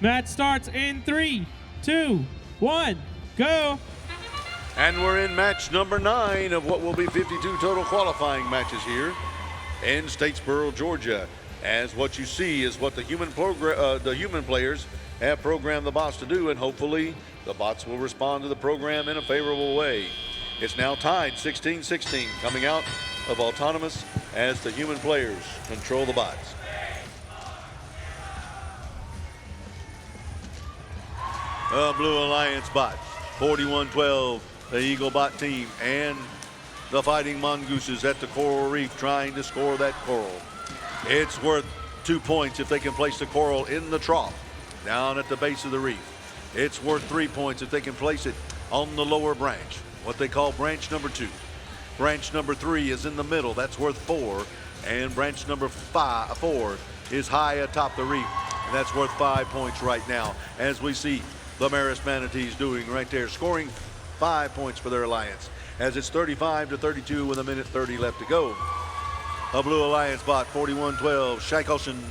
Match starts in 3, 2, 1, go. And we're in match number 9 of what will be 52 total qualifying matches here in Statesboro, Georgia. As what you see is what the human players have programmed the bots to do, and hopefully the bots will respond to the program in a favorable way. It's now tied 16-16 coming out of autonomous as the human players control the bots. The Blue Alliance bot, 41-12, the Eagle bot team, and the Fighting Mongooses at the coral reef trying to score that coral. It's worth 2 points if they can place the coral in the trough down at the base of the reef. It's worth 3 points if they can place it on the lower branch, what they call branch number 2. Branch number 3 is in the middle, that's worth 4. And branch number 4 is high atop the reef, and that's worth 5 points right now, as we see the Marist Manatees doing right there, scoring 5 points for their alliance, as it's 35-32 with 1:30 left to go. A Blue Alliance bot, 41-12, Shackleton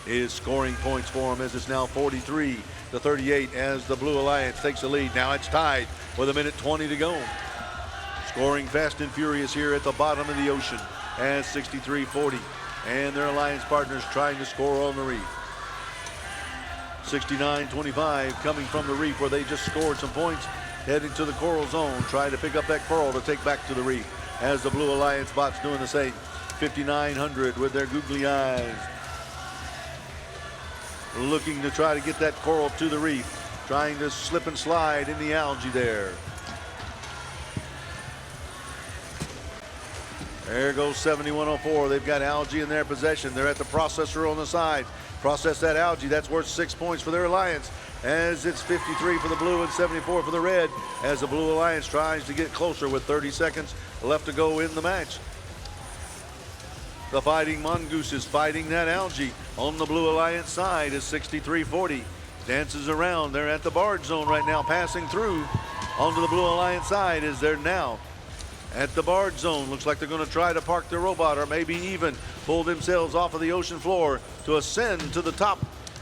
is scoring points for him, as it's now 43-38 as the Blue Alliance takes the lead. Now it's tied with 1:20 to go. Scoring fast and furious here at the bottom of the ocean as 63-40, and their alliance partners trying to score on the reef. 69-25 coming from the reef where they just scored some points, heading to the coral zone, trying to pick up that coral to take back to the reef, as the Blue Alliance bots doing the same. 5900 with their googly eyes, looking to try to get that coral to the reef, trying to slip and slide in the algae there. There goes 7104. They've got algae in their possession. They're at the processor on the side. Process that algae. That's worth 6 points for their alliance, as it's 53 for the blue and 74 for the red, as the Blue Alliance tries to get closer with 30 seconds left to go in the match. The Fighting Mongoose is fighting that algae on the Blue Alliance side as 63-40 dances around. They're at the barge zone right now, passing through onto the Blue Alliance side as they're now at the barge zone. Looks like they're going to try to park their robot, or maybe even pull themselves off of the ocean floor to ascend to the top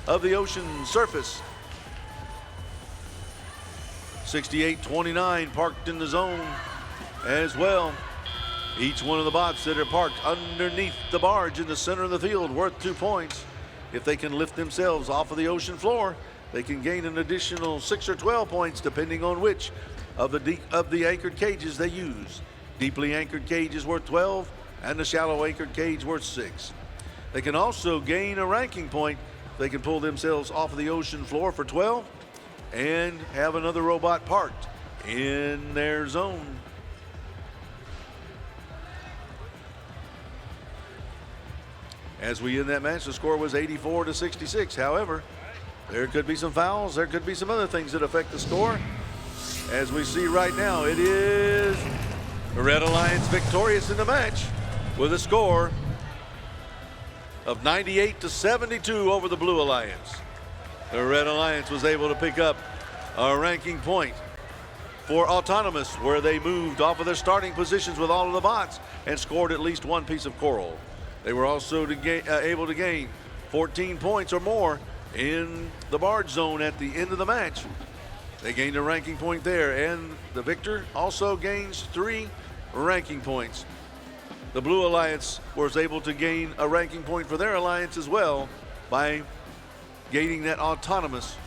of the ocean surface. 68-29 parked in the zone as well. Each one of the bots that are parked underneath the barge in the center of the field worth 2 points. If they can lift themselves off of the ocean floor, they can gain an additional 6 or 12 points depending on which of the anchored cages they use. Deeply anchored cage is worth 12, and the shallow anchored cage worth 6. They can also gain a ranking point. They can pull themselves off of the ocean floor for 12 and have another robot parked in their zone. As we end that match, the score was 84-66. However, there could be some fouls. There could be some other things that affect the score. As we see right now, it is the Red Alliance victorious in the match with a score of 98-72 over the Blue Alliance. The Red Alliance was able to pick up a ranking point for autonomous, where they moved off of their starting positions with all of the bots and scored at least 1 piece of coral. They were also able to gain 14 points or more in the barge zone at the end of the match. They gained a ranking point there, and the victor also gains 3 ranking points. The Blue Alliance was able to gain a ranking point for their alliance as well by gaining that autonomous